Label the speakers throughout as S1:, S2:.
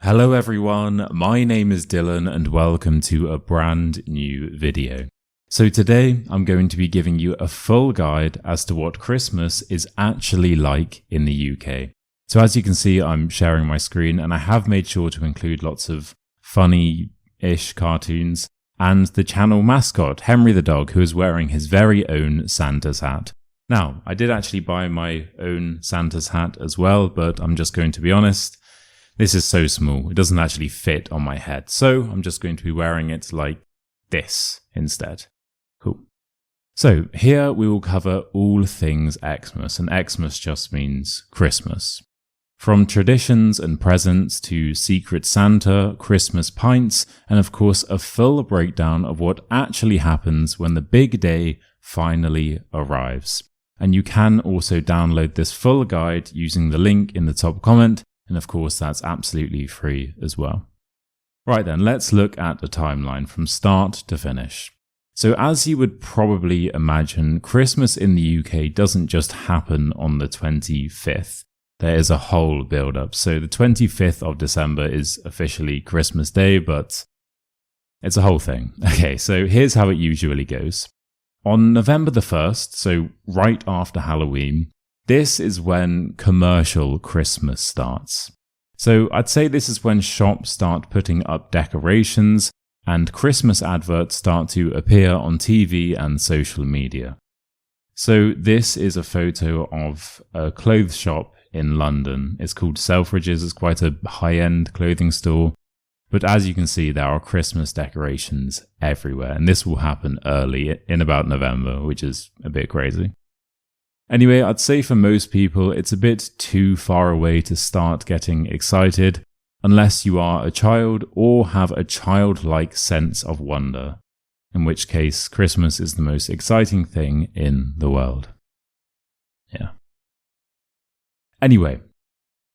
S1: Hello everyone, my name is Dylan and welcome to a brand new video. So today I'm going to be giving you a full guide as to what Christmas is actually like in the UK. So as you can see, I'm sharing my screen and I have made sure to include lots of funny-ish cartoons and the channel mascot, Henry the dog, who is wearing his very own Santa's hat. Now, I did actually buy my own Santa's hat as well, but I'm just going to be honest, this is so small, it doesn't actually fit on my head, so I'm just going to be wearing it like this instead. Cool. So here we will cover all things Xmas, and Xmas just means Christmas. From traditions and presents to Secret Santa, Christmas pints, and of course a full breakdown of what actually happens when the big day finally arrives. And you can also download this full guide using the link in the top comment. And of course, that's absolutely free as well. Right then, let's look at the timeline from start to finish. So as you would probably imagine, Christmas in the UK doesn't just happen on the 25th. There is a whole build-up. So the 25th of December is officially Christmas Day, but it's a whole thing. Okay, so here's how it usually goes. On November the 1st, so right after Halloween, this is when commercial Christmas starts. So I'd say this is when shops start putting up decorations and Christmas adverts start to appear on TV and social media. So this is a photo of a clothes shop in London. It's called Selfridges. It's quite a high-end clothing store. But as you can see, there are Christmas decorations everywhere. And this will happen early in about November, which is a bit crazy. Anyway, I'd say for most people, it's a bit too far away to start getting excited, unless you are a child or have a childlike sense of wonder, in which case Christmas is the most exciting thing in the world. Yeah. Anyway,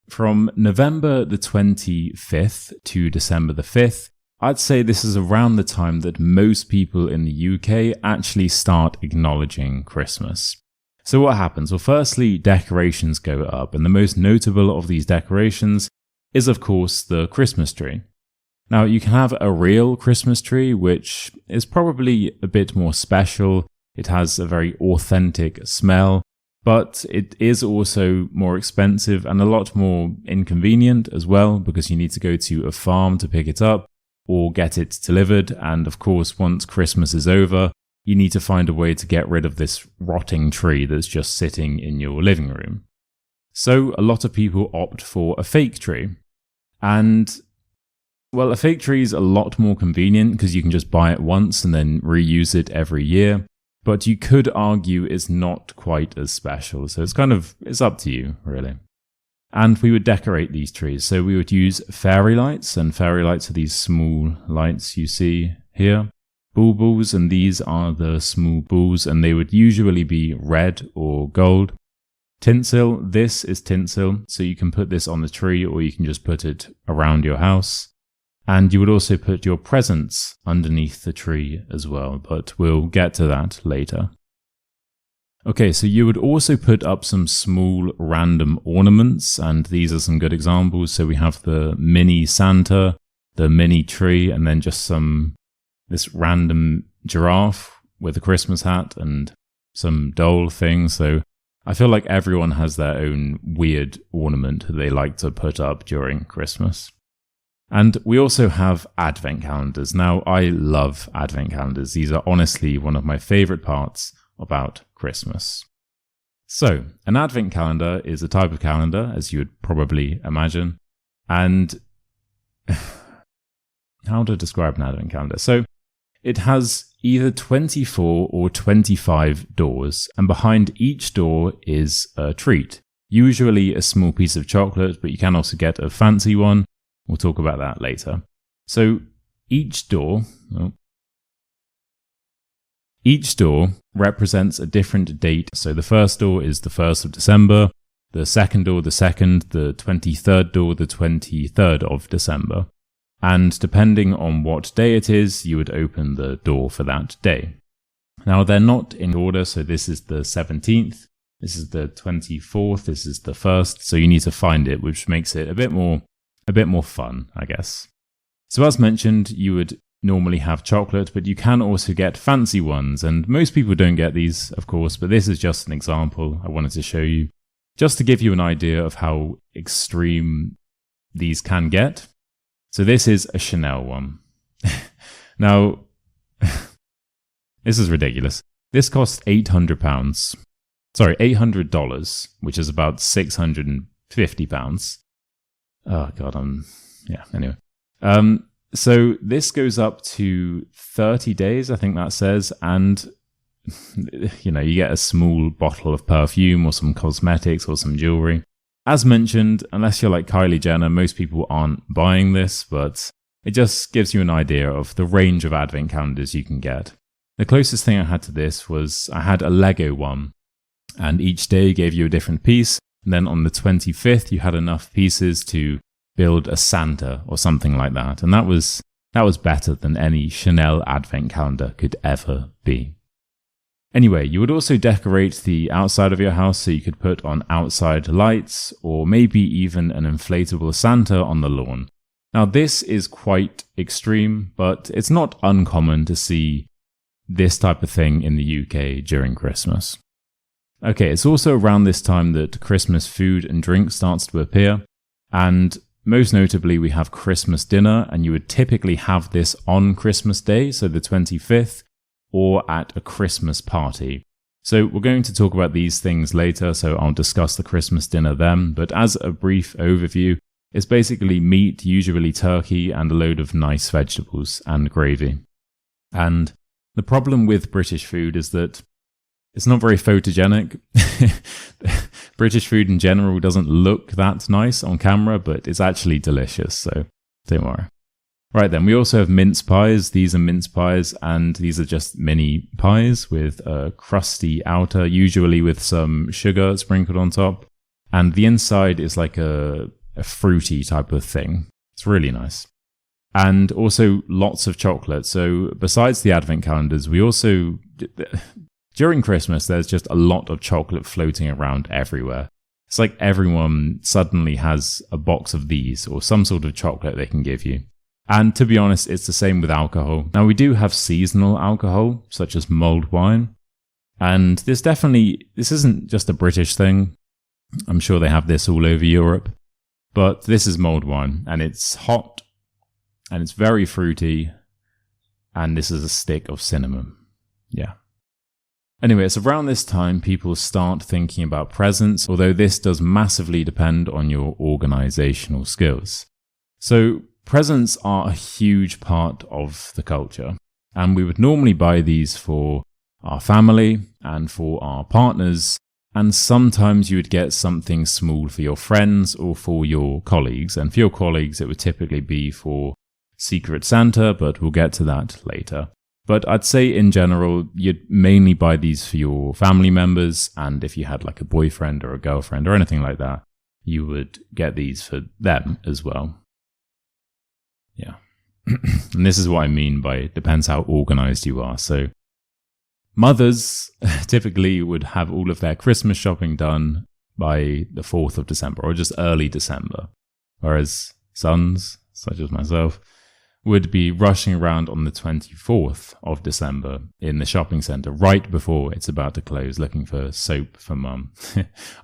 S1: from November the 25th to December the 5th, I'd say this is around the time that most people in the UK actually start acknowledging Christmas. So what happens? Well, firstly, decorations go up, and the most notable of these decorations is, of course, the Christmas tree. Now, you can have a real Christmas tree, which is probably a bit more special. It has a very authentic smell, but it is also more expensive and a lot more inconvenient as well, because you need to go to a farm to pick it up or get it delivered. And of course, once Christmas is over, you need to find a way to get rid of this rotting tree that's just sitting in your living room. So a lot of people opt for a fake tree. And, well, a fake tree is a lot more convenient because you can just buy it once and then reuse it every year. But you could argue it's not quite as special. So it's up to you, really. And we would decorate these trees. So we would use fairy lights, and fairy lights are these small lights you see here. Baubles, and these are the small balls, and they would usually be red or gold. Tinsel, this is tinsel, so you can put this on the tree or you can just put it around your house. And you would also put your presents underneath the tree as well, but we'll get to that later. Okay, so you would also put up some small random ornaments, and these are some good examples. So we have the mini Santa, the mini tree, and then just this random giraffe with a Christmas hat and some doll things. So I feel like everyone has their own weird ornament that they like to put up during Christmas. And we also have advent calendars. Now, I love advent calendars. These are honestly one of my favorite parts about Christmas. So, an advent calendar is a type of calendar, as you would probably imagine. And how to describe an advent calendar? So, it has either 24 or 25 doors, and behind each door is a treat. Usually a small piece of chocolate, but you can also get a fancy one. We'll talk about that later. So each door represents a different date. So the first door is the 1st of December, the second door the 2nd, the 23rd door the 23rd of December. And depending on what day it is, you would open the door for that day. Now, they're not in order, so this is the 17th, this is the 24th, this is the 1st, so you need to find it, which makes it a bit more a bit more fun, I guess. So as mentioned, you would normally have chocolate, but you can also get fancy ones, and most people don't get these, of course, but this is just an example I wanted to show you, just to give you an idea of how extreme these can get. So this is a Chanel one. Now, this is ridiculous. This costs £800. Sorry, $800, which is about £650. Oh God, anyway. So this goes up to 30 days, I think that says, and you get a small bottle of perfume or some cosmetics or some jewelry. As mentioned, unless you're like Kylie Jenner, most people aren't buying this, but it just gives you an idea of the range of advent calendars you can get. The closest thing I had to this was I had a Lego one, and each day gave you a different piece, and then on the 25th you had enough pieces to build a Santa or something like that, and that was better than any Chanel advent calendar could ever be. Anyway, you would also decorate the outside of your house, so you could put on outside lights or maybe even an inflatable Santa on the lawn. Now this is quite extreme, but it's not uncommon to see this type of thing in the UK during Christmas. Okay, it's also around this time that Christmas food and drink starts to appear, and most notably, we have Christmas dinner, and you would typically have this on Christmas Day, so the 25th, or at a Christmas party. So we're going to talk about these things later, so I'll discuss the Christmas dinner then, but as a brief overview, it's basically meat, usually turkey, and a load of nice vegetables and gravy. And the problem with British food is that it's not very photogenic. British food in general doesn't look that nice on camera, but it's actually delicious, so don't worry. Right then, we also have mince pies. These are mince pies, and these are just mini pies with a crusty outer, usually with some sugar sprinkled on top. And the inside is like a fruity type of thing. It's really nice. And also lots of chocolate. So besides the advent calendars, we also... During Christmas, there's just a lot of chocolate floating around everywhere. It's like everyone suddenly has a box of these or some sort of chocolate they can give you. And to be honest, it's the same with alcohol. Now, we do have seasonal alcohol, such as mulled wine. And this isn't just a British thing. I'm sure they have this all over Europe. But this is mulled wine, and it's hot, and it's very fruity, and this is a stick of cinnamon. Yeah. Anyway, it's around this time people start thinking about presents, although this does massively depend on your organizational skills. So presents are a huge part of the culture, and we would normally buy these for our family and for our partners, and sometimes you would get something small for your friends or for your colleagues, and for your colleagues it would typically be for Secret Santa, but we'll get to that later. But I'd say in general, you'd mainly buy these for your family members, and if you had like a boyfriend or a girlfriend or anything like that, you would get these for them as well. Yeah. And this is what I mean by it depends how organized you are. So mothers typically would have all of their Christmas shopping done by the 4th of December or just early December, whereas sons, such as myself, would be rushing around on the 24th of December in the shopping centre right before it's about to close, looking for soap for mum.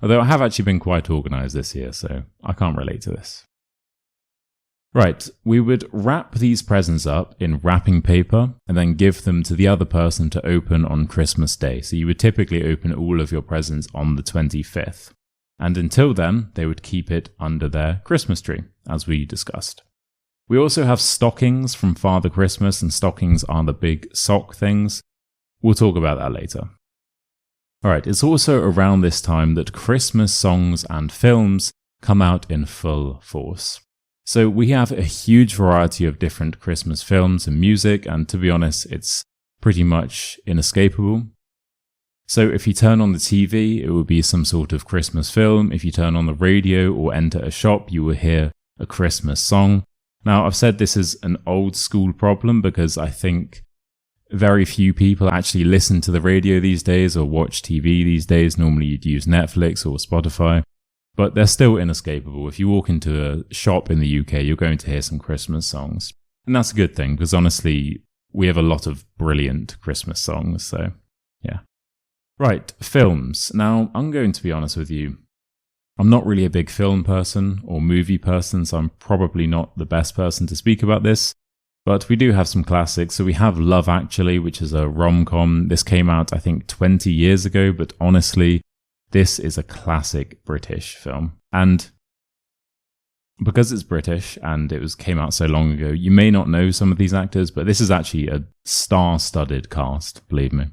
S1: Although I have actually been quite organised this year, so I can't relate to this. Right, we would wrap these presents up in wrapping paper and then give them to the other person to open on Christmas Day. So you would typically open all of your presents on the 25th. And until then, they would keep it under their Christmas tree, as we discussed. We also have stockings from Father Christmas, and stockings are the big sock things. We'll talk about that later. Alright, it's also around this time that Christmas songs and films come out in full force. So we have a huge variety of different Christmas films and music, and to be honest, it's pretty much inescapable. So if you turn on the TV, it will be some sort of Christmas film. If you turn on the radio or enter a shop, you will hear a Christmas song. Now, I've said this is an old school problem because I think very few people actually listen to the radio these days or watch TV these days. Normally you'd use Netflix or Spotify. but they're still inescapable. If you walk into a shop in the UK, you're going to hear some Christmas songs. And that's a good thing, because honestly, we have a lot of brilliant Christmas songs, so yeah. Right, films. Now, I'm going to be honest with you. I'm not really a big film person or movie person, so I'm probably not the best person to speak about this. But we do have some classics. So we have Love Actually, which is a rom-com. This came out, I think, 20 years ago, but honestly, this is a classic British film. And because it's British and it came out so long ago, you may not know some of these actors, but this is actually a star-studded cast, believe me.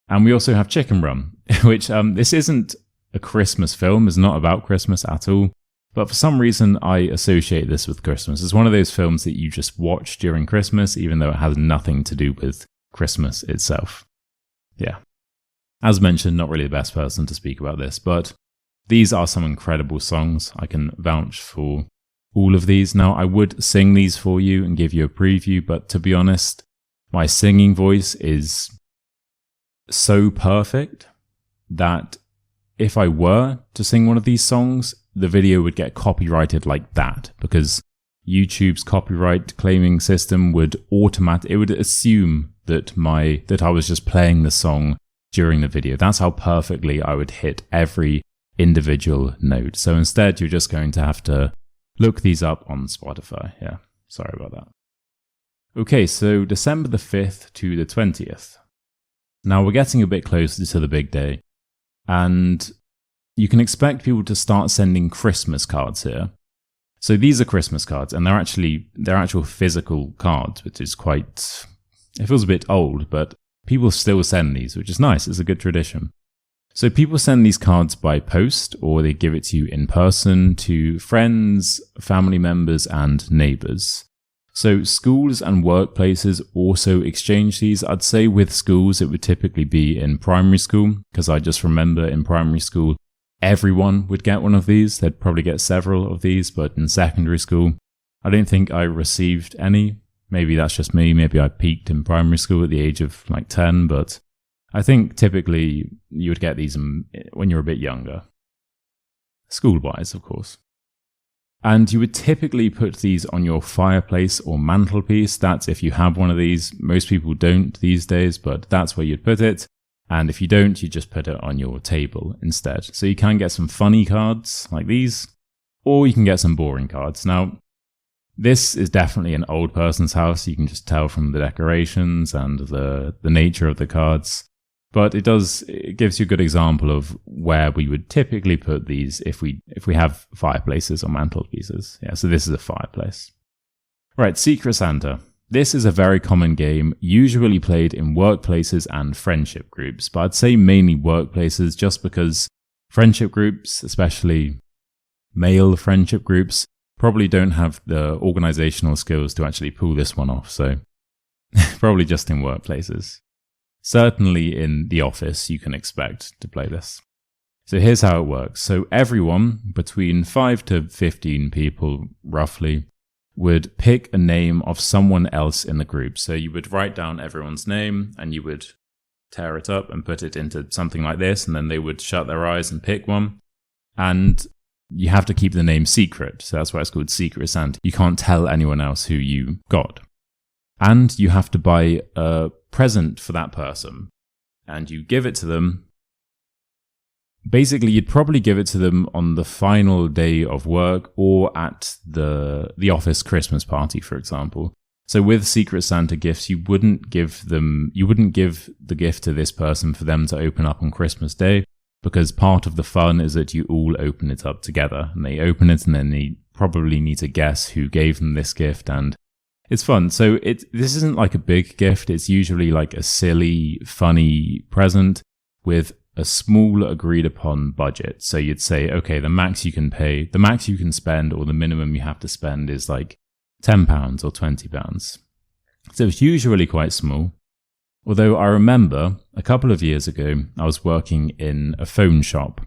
S1: And we also have Chicken Run, which this isn't a Christmas film. It's not about Christmas at all. But for some reason, I associate this with Christmas. It's one of those films that you just watch during Christmas, even though it has nothing to do with Christmas itself. Yeah. As mentioned, not really the best person to speak about this, but these are some incredible songs. I can vouch for all of these. Now, I would sing these for you and give you a preview, but to be honest, my singing voice is so perfect that if I were to sing one of these songs, the video would get copyrighted like that, because YouTube's copyright claiming system would assume that I was just playing the song during the video. That's how perfectly I would hit every individual note. So instead, you're just going to have to look these up on Spotify. Yeah, sorry about that. Okay, so December the 5th to the 20th. Now we're getting a bit closer to the big day, and you can expect people to start sending Christmas cards here. So these are Christmas cards, and they're actual physical cards, which is it feels a bit old, but people still send these, which is nice. It's a good tradition. So people send these cards by post, or they give it to you in person to friends, family members, and neighbors. So schools and workplaces also exchange these. I'd say with schools, it would typically be in primary school, because I just remember in primary school, everyone would get one of these. They'd probably get several of these, but in secondary school, I don't think I received any. Maybe that's just me. Maybe I peaked in primary school at the age of like 10, but I think typically you would get these when you're a bit younger. School-wise, of course. And you would typically put these on your fireplace or mantelpiece. That's if you have one of these. Most people don't these days, but that's where you'd put it. And if you don't, you just put it on your table instead. So you can get some funny cards like these, or you can get some boring cards. Now, this is definitely an old person's house. You can just tell from the decorations and the nature of the cards. But it gives you a good example of where we would typically put these if we have fireplaces or mantelpieces. Yeah, so this is a fireplace. Right, Secret Santa. This is a very common game, usually played in workplaces and friendship groups, but I'd say mainly workplaces just because friendship groups, especially male friendship groups, probably don't have the organizational skills to actually pull this one off, so probably just in workplaces. Certainly in the office, you can expect to play this. So here's how it works. So everyone, between 5 to 15 people roughly, would pick a name of someone else in the group. So you would write down everyone's name and you would tear it up and put it into something like this, and then they would shut their eyes and pick one. And you have to keep the name secret. So that's why it's called Secret Santa. You can't tell anyone else who you got. And you have to buy a present for that person. And you give it to them. Basically, you'd probably give it to them on the final day of work or at the office Christmas party, for example. So with Secret Santa gifts, you wouldn't give the gift to this person for them to open up on Christmas Day, because part of the fun is that you all open it up together, and they open it and then they probably need to guess who gave them this gift, and it's fun. So this isn't like a big gift. It's usually like a silly, funny present with a small agreed upon budget. So you'd say, okay, the max you can spend, or the minimum you have to spend is like £10 or £20. So it's usually quite small. Although I remember a couple of years ago, I was working in a phone shop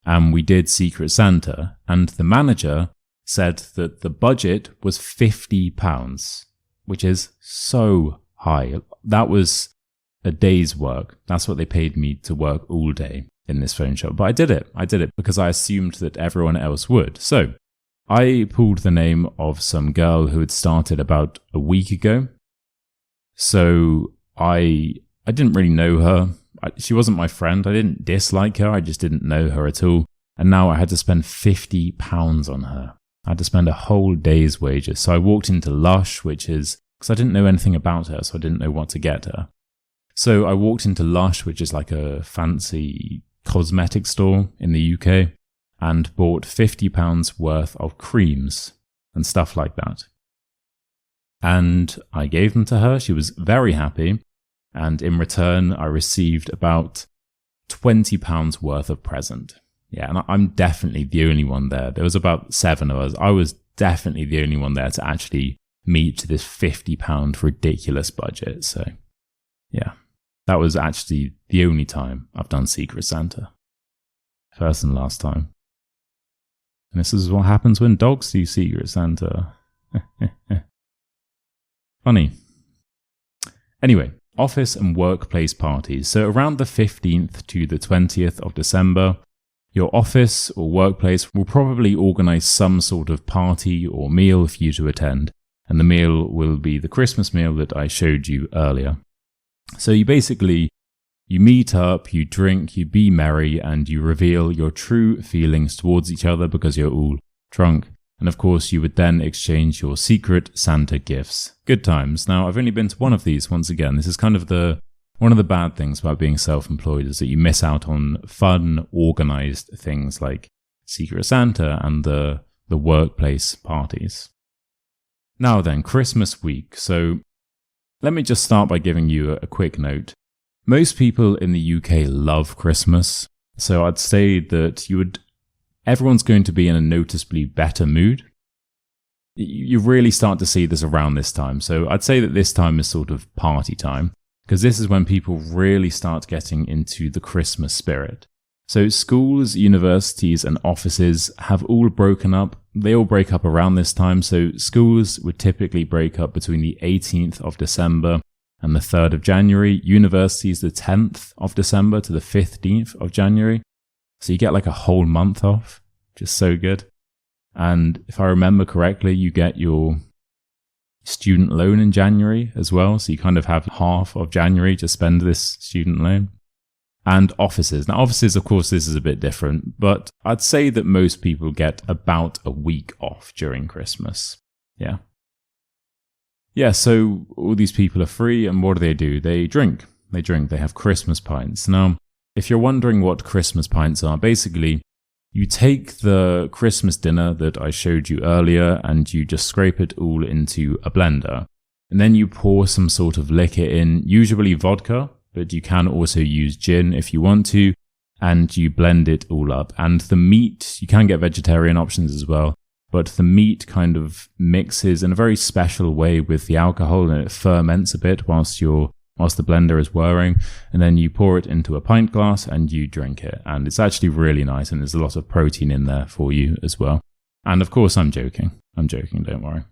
S1: and we did Secret Santa, and the manager said that the budget was £50, which is so high. That was a day's work. That's what they paid me to work all day. in this phone shop, but I did it. I did it because I assumed that everyone else would. So I pulled the name of some girl who had started about a week ago. So I didn't really know her. She wasn't my friend. I didn't dislike her. I just didn't know her at all. And now I had to spend £50 on her. I had to spend a whole day's wages. So I walked into Lush, which is, because I didn't know anything about her, so I didn't know what to get her. So I walked into Lush, which is like a fancy cosmetic store in the UK, and bought £50 worth of creams and stuff like that. And I gave them to her. She was very happy. And in return, I received about £20 worth of present. Yeah, and I'm definitely the only one there. There was about 7 of us. I was definitely the only one there to actually meet this £50 ridiculous budget. So, yeah, that was actually the only time I've done Secret Santa. First and last time. And this is what happens when dogs do Secret Santa. Funny. Anyway, office and workplace parties. So around the 15th to the 20th of December, your office or workplace will probably organise some sort of party or meal for you to attend. And the meal will be the Christmas meal that I showed you earlier. So you meet up, you drink, you be merry, and you reveal your true feelings towards each other because you're all drunk. And of course, you would then exchange your secret Santa gifts. Good times. Now, I've only been to one of these once again. This is kind of one of the bad things about being self-employed is that you miss out on fun, organized things like Secret Santa and the workplace parties. Now then, Christmas week. So let me just start by giving you a quick note. Most people in the UK love Christmas. So I'd say that everyone's going to be in a noticeably better mood. You really start to see this around this time. So I'd say that this time is sort of party time, because this is when people really start getting into the Christmas spirit. So schools, universities, and offices have all broken up. They all break up around this time. So schools would typically break up between the 18th of December and the 3rd of January. Universities, the 10th of December to the 15th of January. So you get like a whole month off, which is so good. And if I remember correctly, you get your student loan in January as well. So you kind of have half of January to spend this student loan. And offices. Now offices, of course, this is a bit different, but I'd say that most people get about a week off during Christmas. Yeah. Yeah, so all these people are free, and what do? They drink. They have Christmas pints. Now, if you're wondering what Christmas pints are, basically, you take the Christmas dinner that I showed you earlier and you just scrape it all into a blender. And then you pour some sort of liquor in, usually vodka, but you can also use gin if you want to, and you blend it all up. And the meat, you can get vegetarian options as well, but the meat kind of mixes in a very special way with the alcohol, and it ferments a bit whilst the blender is whirring, and then you pour it into a pint glass and you drink it. And it's actually really nice, and there's a lot of protein in there for you as well. And of course, I'm joking, don't worry.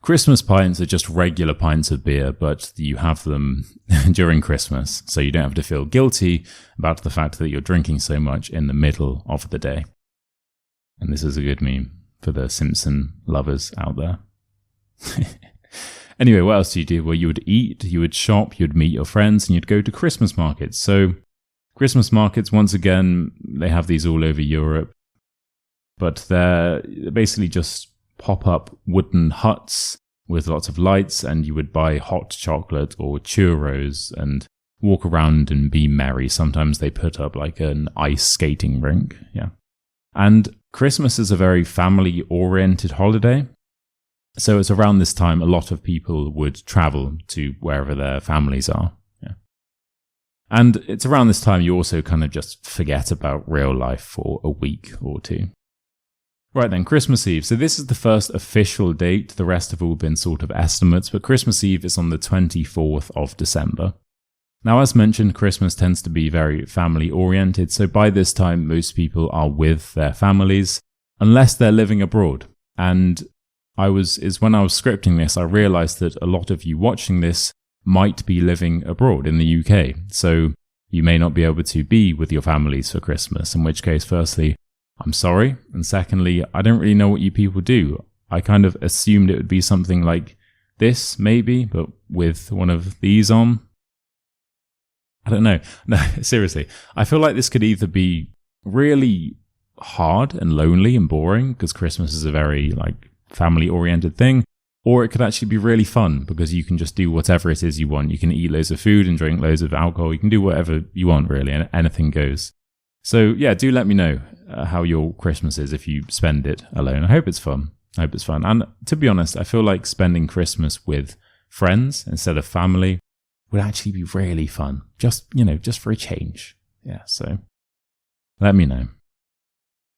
S1: Christmas pints are just regular pints of beer, but you have them during Christmas, so you don't have to feel guilty about the fact that you're drinking so much in the middle of the day. And this is a good meme for the Simpson lovers out there. Anyway, what else do you do? Well, you would eat, you would shop, you'd meet your friends, and you'd go to Christmas markets. So Christmas markets, once again, they have these all over Europe, but they're basically just pop-up wooden huts with lots of lights, and you would buy hot chocolate or churros and walk around and be merry. Sometimes they put up like an ice skating rink. Yeah. And Christmas is a very family-oriented holiday. So it's around this time a lot of people would travel to wherever their families are. Yeah. And it's around this time you also kind of just forget about real life for a week or two. Right then, Christmas Eve. So this is the first official date. The rest have all been sort of estimates, but Christmas Eve is on the 24th of December. Now, as mentioned, Christmas tends to be very family-oriented, so by this time, most people are with their families, unless they're living abroad. And when I was scripting this, I realized that a lot of you watching this might be living abroad in the UK. So you may not be able to be with your families for Christmas, in which case, firstly, I'm sorry. And secondly, I don't really know what you people do. I kind of assumed it would be something like this, maybe, but with one of these on. I don't know. No, seriously. I feel like this could either be really hard and lonely and boring, because Christmas is a very family-oriented thing, or it could actually be really fun because you can just do whatever it is you want. You can eat loads of food and drink loads of alcohol. You can do whatever you want, really, and anything goes. So yeah, do let me know how your Christmas is if you spend it alone. I hope it's fun. And to be honest, I feel like spending Christmas with friends instead of family would actually be really fun. Just for a change. Yeah, so let me know.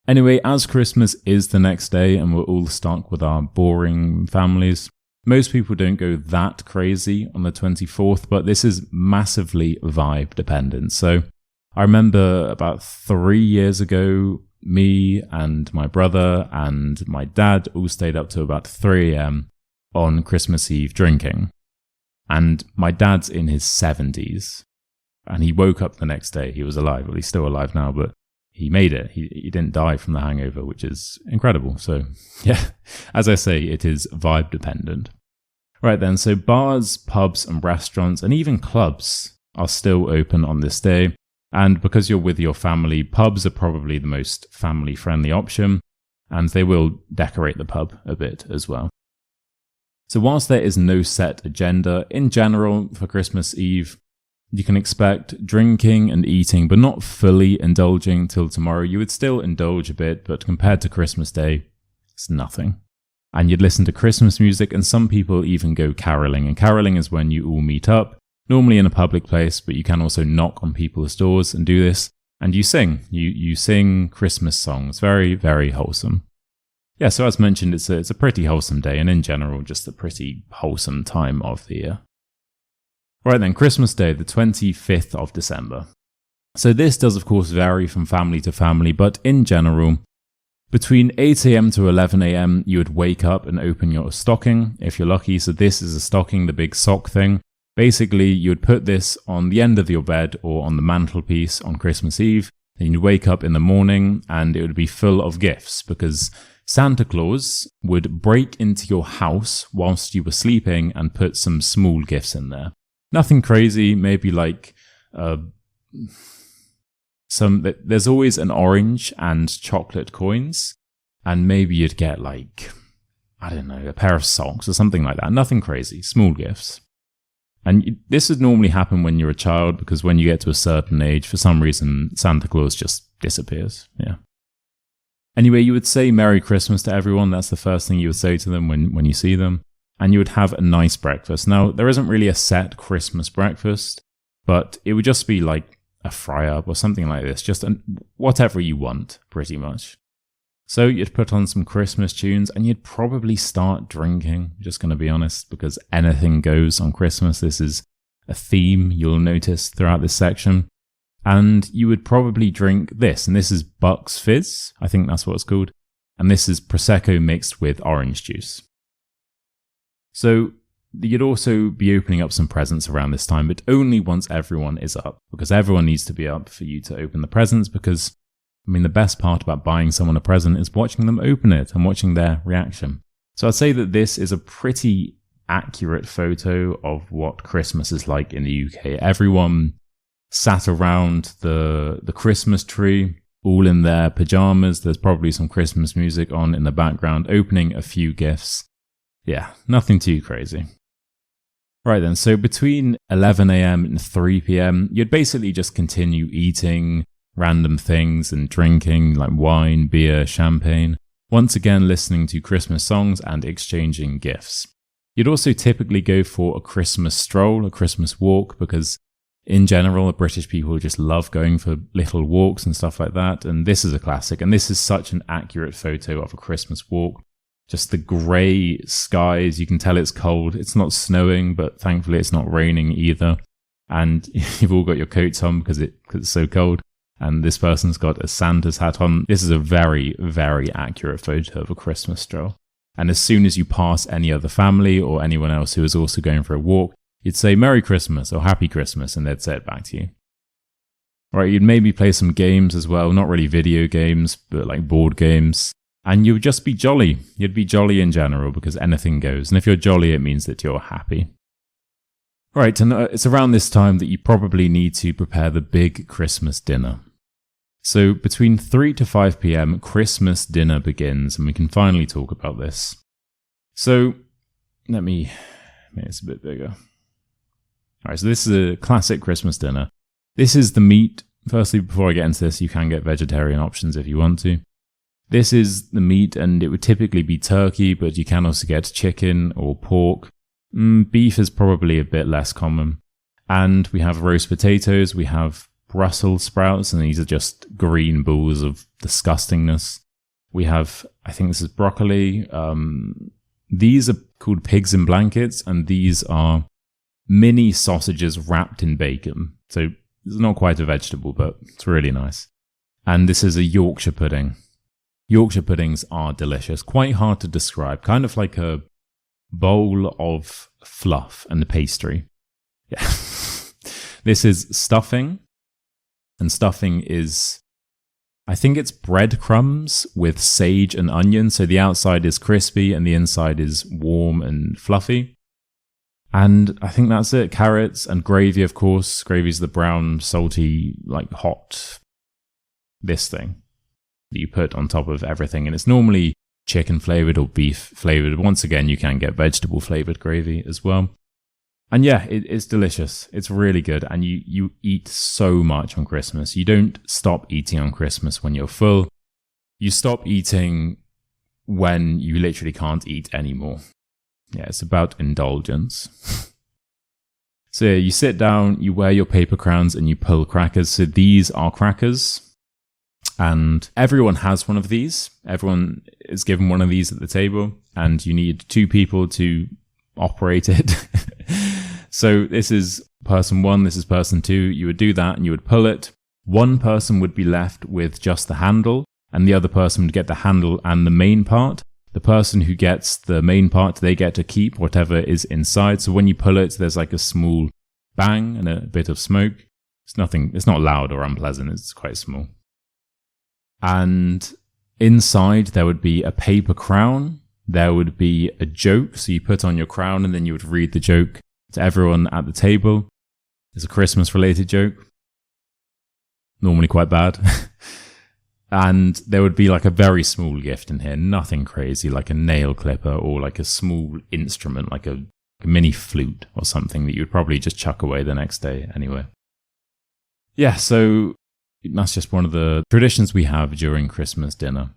S1: Anyway, as Christmas is the next day and we're all stuck with our boring families, most people don't go that crazy on the 24th, but this is massively vibe dependent. So I remember about 3 years ago, me and my brother and my dad all stayed up to about 3 a.m. on Christmas Eve drinking. And my dad's in his 70s. And he woke up the next day. He was alive. Well, he's still alive now, but he made it. He didn't die from the hangover, which is incredible. So, yeah, as I say, it is vibe dependent. Right then, so bars, pubs, and restaurants, and even clubs are still open on this day. And because you're with your family, pubs are probably the most family-friendly option, and they will decorate the pub a bit as well. So whilst there is no set agenda, in general, for Christmas Eve, you can expect drinking and eating, but not fully indulging till tomorrow. You would still indulge a bit, but compared to Christmas Day, it's nothing. And you'd listen to Christmas music, and some people even go caroling. And caroling is when you all meet up, normally in a public place, but you can also knock on people's doors and do this. And you sing. You sing Christmas songs. Very, very wholesome. Yeah, so as mentioned, it's a pretty wholesome day, and in general, just a pretty wholesome time of the year. Right then, Christmas Day, the 25th of December. So this does, of course, vary from family to family, but in general, between 8 a.m. to 11 a.m., you would wake up and open your stocking, if you're lucky. So this is a stocking, the big sock thing. Basically, you would put this on the end of your bed or on the mantelpiece on Christmas Eve. Then you'd wake up in the morning and it would be full of gifts because Santa Claus would break into your house whilst you were sleeping and put some small gifts in there. Nothing crazy, maybe there's always an orange and chocolate coins, and maybe you'd get a pair of socks or something like that. Nothing crazy, small gifts. And this would normally happen when you're a child, because when you get to a certain age, for some reason, Santa Claus just disappears. Yeah. Anyway, you would say Merry Christmas to everyone. That's the first thing you would say to them when you see them. And you would have a nice breakfast. Now, there isn't really a set Christmas breakfast, but it would just be like a fry-up or something like this. Just whatever you want, pretty much. So you'd put on some Christmas tunes and you'd probably start drinking, just going to be honest, because anything goes on Christmas. This is a theme you'll notice throughout this section. And you would probably drink this, and this is Bucks Fizz. I think that's what it's called. And this is Prosecco mixed with orange juice. So you'd also be opening up some presents around this time, but only once everyone is up, because everyone needs to be up for you to open the presents, because, the best part about buying someone a present is watching them open it and watching their reaction. So I'd say that this is a pretty accurate photo of what Christmas is like in the UK. Everyone sat around the Christmas tree, all in their pajamas. There's probably some Christmas music on in the background, opening a few gifts. Yeah, nothing too crazy. Right then, so between 11 a.m. and 3 p.m., you'd basically just continue eating random things and drinking like wine, beer, champagne. Once again, listening to Christmas songs and exchanging gifts. You'd also typically go for a Christmas stroll, a Christmas walk, because in general, British people just love going for little walks and stuff like that. And this is a classic. And this is such an accurate photo of a Christmas walk. Just the grey skies, you can tell it's cold. It's not snowing, but thankfully it's not raining either. And you've all got your coats on because it's so cold. And this person's got a Santa's hat on. This is a very, very accurate photo of a Christmas stroll. And as soon as you pass any other family or anyone else who is also going for a walk, you'd say Merry Christmas or Happy Christmas, and they'd say it back to you. Right, you'd maybe play some games as well, not really video games, but like board games. And you would just be jolly. You'd be jolly in general because anything goes. And if you're jolly, it means that you're happy. Right, and it's around this time that you probably need to prepare the big Christmas dinner. So between 3 to 5 p.m, Christmas dinner begins, and we can finally talk about this. So let me make this a bit bigger. All right, so this is a classic Christmas dinner. This is the meat. Firstly, before I get into this, you can get vegetarian options if you want to. This is the meat, and it would typically be turkey, but you can also get chicken or pork. Beef is probably a bit less common. And we have roast potatoes, we have Brussels sprouts, and these are just green balls of disgustingness. We have, I think this is broccoli. These are called pigs in blankets, and these are mini sausages wrapped in bacon. So it's not quite a vegetable, but it's really nice. And this is a Yorkshire pudding. Yorkshire puddings are delicious, quite hard to describe, kind of like a bowl of fluff and pastry. Yeah. This is stuffing, and stuffing is, I think it's breadcrumbs with sage and onion, so the outside is crispy and the inside is warm and fluffy. And I think that's it. Carrots and gravy, of course. Gravy's the brown, salty, like hot, this thing that you put on top of everything, and it's normally chicken flavored or beef flavored. Once again, you can get vegetable flavored gravy as well. And yeah, it's delicious. It's really good. And you eat so much on Christmas. You don't stop eating on Christmas when you're full. You stop eating when you literally can't eat anymore. Yeah, it's about indulgence. So yeah, you sit down, you wear your paper crowns, and you pull crackers. So these are crackers. And everyone has one of these. Everyone is given one of these at the table, and you need 2 people to operate it. So this is person 1, this is person 2. You would do that and you would pull it. One person would be left with just the handle, and the other person would get the handle and the main part. The person who gets the main part, they get to keep whatever is inside. So when you pull it, there's like a small bang and a bit of smoke. It's not loud or unpleasant, it's quite small. And inside there would be a paper crown. There would be a joke. So you put on your crown and then you would read the joke to everyone at the table. It's a Christmas related joke. Normally quite bad. And there would be like a very small gift in here. Nothing crazy, like a nail clipper or like a small instrument, like a mini flute or something that you would probably just chuck away the next day anyway. Yeah, so that's just one of the traditions we have during Christmas dinner.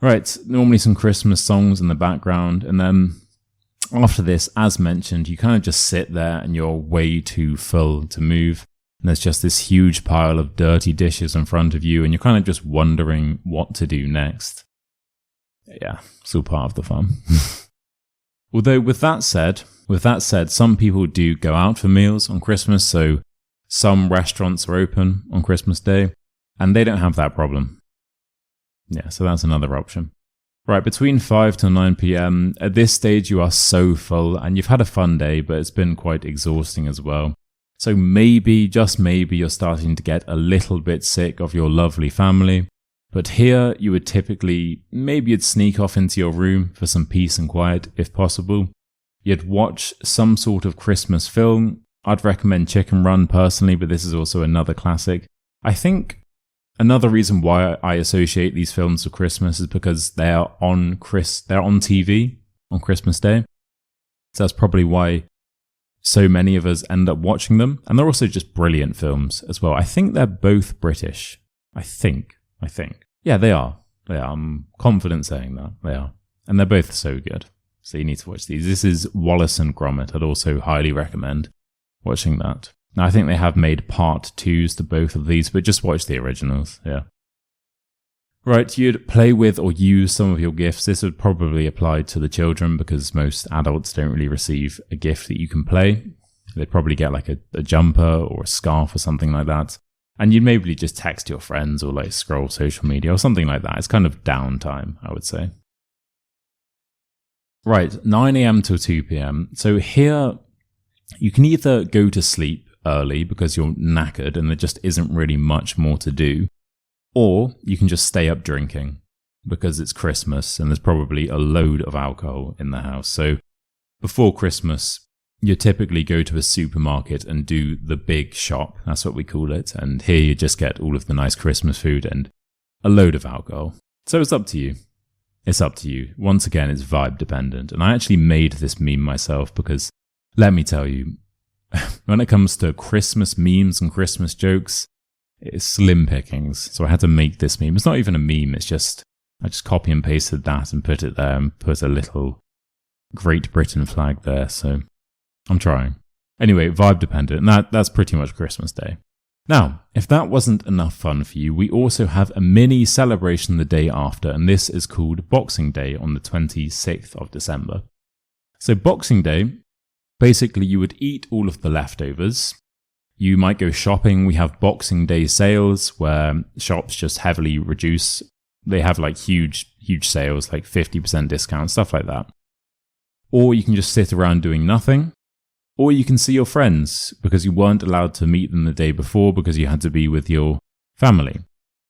S1: Right, normally some Christmas songs in the background, and then after this, as mentioned, you kind of just sit there and you're way too full to move. And there's just this huge pile of dirty dishes in front of you, and you're kind of just wondering what to do next. Yeah, it's all part of the fun. Although with that said, some people do go out for meals on Christmas, so some restaurants are open on Christmas Day, and they don't have that problem. Yeah, so that's another option. Right, between 5 to 9 p.m, at this stage you are so full, and you've had a fun day, but it's been quite exhausting as well. So maybe, just maybe, you're starting to get a little bit sick of your lovely family. But here, you would typically, maybe you'd sneak off into your room for some peace and quiet, if possible. You'd watch some sort of Christmas film. I'd recommend Chicken Run personally, but this is also another classic. I think another reason why I associate these films with Christmas is because they're on TV on Christmas Day. So that's probably why so many of us end up watching them. And they're also just brilliant films as well. I think they're both British. I think. Yeah, they are. I'm confident saying that. They are. And they're both so good. So you need to watch these. This is Wallace and Gromit. I'd also highly recommend watching that. Now, I think they have made part 2s to both of these, but just watch the originals. Yeah. Right, you'd play with or use some of your gifts. This would probably apply to the children because most adults don't really receive a gift that you can play. They'd probably get like a jumper or a scarf or something like that. And you'd maybe just text your friends or like scroll social media or something like that. It's kind of downtime, I would say. Right, 9 a.m. till 2 p.m. So here you can either go to sleep early because you're knackered and there just isn't really much more to do. Or you can just stay up drinking because it's Christmas and there's probably a load of alcohol in the house. So before Christmas, you typically go to a supermarket and do the big shop. That's what we call it. And here you just get all of the nice Christmas food and a load of alcohol. So it's up to you. It's up to you. Once again, it's vibe dependent. And I actually made this meme myself because, let me tell you, when it comes to Christmas memes and Christmas jokes, it's slim pickings. So I had to make this meme. It's not even a meme. It's just, I just copy and pasted that and put it there and put a little Great Britain flag there. So I'm trying. Anyway, vibe dependent. And that's pretty much Christmas Day. Now, if that wasn't enough fun for you, we also have a mini celebration the day after, and this is called Boxing Day on the 26th of December. So Boxing Day, basically you would eat all of the leftovers. You might go shopping. We have Boxing Day sales where shops just heavily reduce. They have like huge sales, like 50% discount, stuff like that. Or you can just sit around doing nothing. Or you can see your friends because you weren't allowed to meet them the day before because you had to be with your family.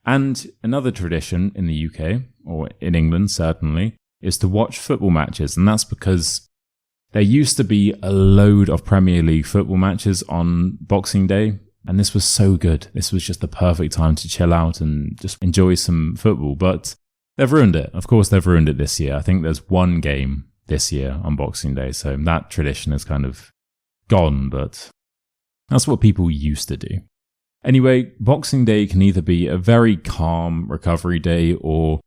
S1: And another tradition in the UK, or in England certainly, is to watch football matches. And that's because there used to be a load of Premier League football matches on Boxing Day. And this was so good. This was just the perfect time to chill out and just enjoy some football. But they've ruined it. Of course, they've ruined it this year. I think there's one game this year on Boxing Day. So that tradition is kind of gone, but that's what people used to do. Anyway, Boxing Day can either be a very calm recovery day or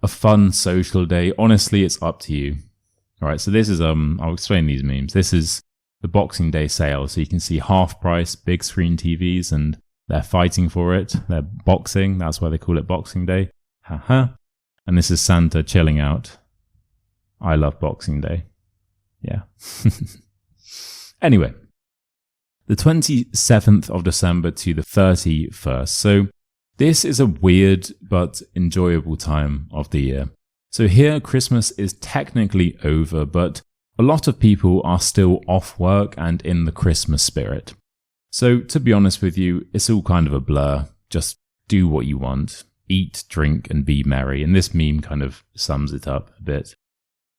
S1: a fun social day. Honestly, it's up to you. All right, so this is, I'll explain these memes. This is the Boxing Day sale. So you can see half price, big screen TVs, and they're fighting for it. They're boxing. That's why they call it Boxing Day. Haha. And this is Santa chilling out. I love Boxing Day. Yeah. Anyway, the 27th of December to the 31st. So this is a weird but enjoyable time of the year. So here, Christmas is technically over, but a lot of people are still off work and in the Christmas spirit. So to be honest with you, it's all kind of a blur. Just do what you want. Eat, drink, and be merry. And this meme kind of sums it up a bit.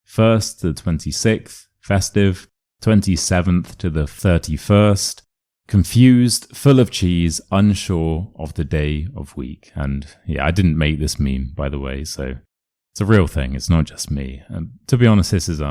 S1: 1st to the 26th, festive. 27th to the 31st, confused, full of cheese, unsure of the day of week. And yeah, I didn't make this meme, by the way, so it's a real thing. It's not just me. And to be honest, this is,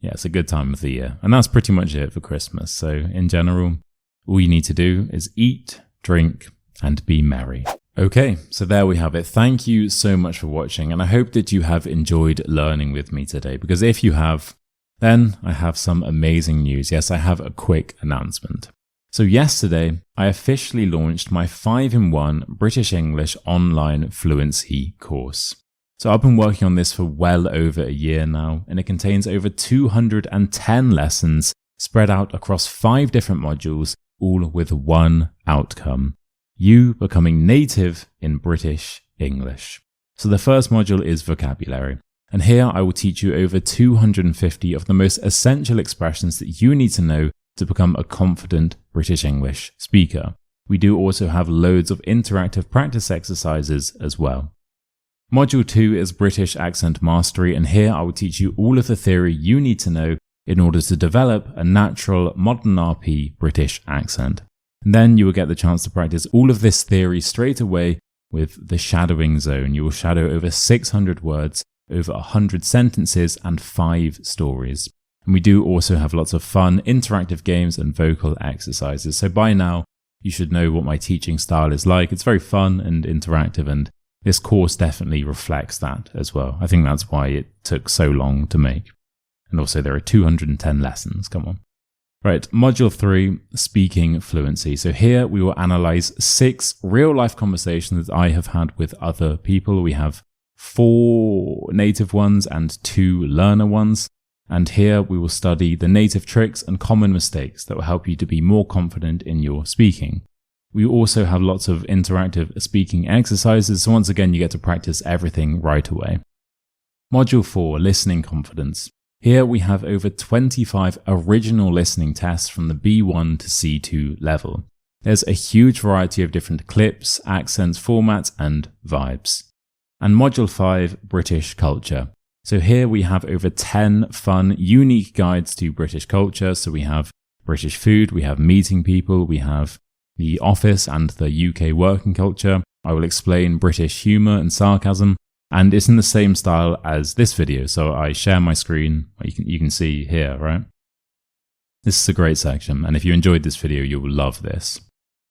S1: it's a good time of the year. And that's pretty much it for Christmas. So in general, all you need to do is eat, drink, and be merry. Okay, so there we have it. Thank you so much for watching. And I hope that you have enjoyed learning with me today, because if you have, then I have some amazing news. Yes, I have a quick announcement. So yesterday, I officially launched my 5-in-1 British English online fluency course. So I've been working on this for well over a year now, and it contains over 210 lessons spread out across 5 different modules, all with one outcome: you becoming native in British English. So the first module is vocabulary. And here I will teach you over 250 of the most essential expressions that you need to know to become a confident British English speaker. We do also have loads of interactive practice exercises as well. Module 2 is British Accent Mastery, and here I will teach you all of the theory you need to know in order to develop a natural modern RP British accent. And then you will get the chance to practice all of this theory straight away with the shadowing zone. You will shadow over 600 words, over 100 sentences, and 5 stories. And we do also have lots of fun interactive games and vocal exercises. So by now, you should know what my teaching style is like. It's very fun and interactive, and this course definitely reflects that as well. I think that's why it took so long to make. And also there are 210 lessons, come on. Right, Module 3, Speaking Fluency. So here we will analyze 6 real-life conversations that I have had with other people. We have 4 native ones and 2 learner ones. And here we will study the native tricks and common mistakes that will help you to be more confident in your speaking. We also have lots of interactive speaking exercises. So once again, you get to practice everything right away. Module 4, Listening Confidence. Here we have over 25 original listening tests from the B1 to C2 level. There's a huge variety of different clips, accents, formats, and vibes. And Module 5, British Culture. So here we have over 10 fun, unique guides to British culture. So we have British food, we have meeting people, we have the office and the UK working culture. I will explain British humour and sarcasm. And it's in the same style as this video. So I share my screen. You can see here, right? This is a great section. And if you enjoyed this video, you will love this.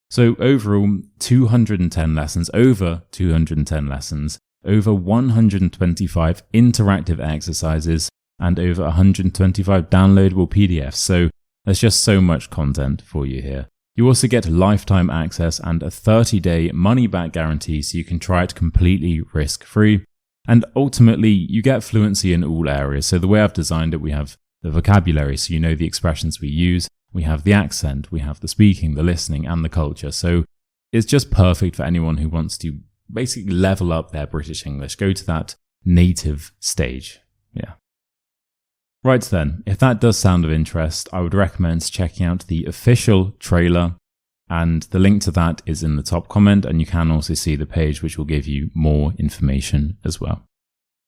S1: So overall, 210 lessons, over 210 lessons, over 125 interactive exercises, and over 125 downloadable PDFs. So there's just so much content for you here. You also get lifetime access and a 30-day money-back guarantee, so you can try it completely risk-free. And ultimately, you get fluency in all areas. So the way I've designed it, we have the vocabulary, so you know the expressions we use. We have the accent, we have the speaking, the listening, and the culture. So it's just perfect for anyone who wants to basically level up their British English, go to that native stage. Yeah. Right then, if that does sound of interest, I would recommend checking out the official trailer, and the link to that is in the top comment, and you can also see the page which will give you more information as well.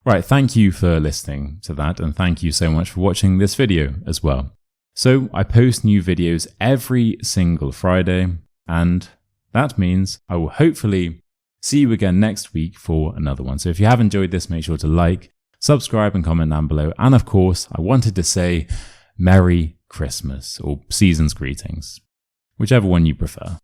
S1: Right, thank you for listening to that, and thank you so much for watching this video as well. So I post new videos every single Friday, and that means I will hopefully see you again next week for another one. So if you have enjoyed this, make sure to like, subscribe, and comment down below. And of course, I wanted to say Merry Christmas or Season's Greetings, whichever one you prefer.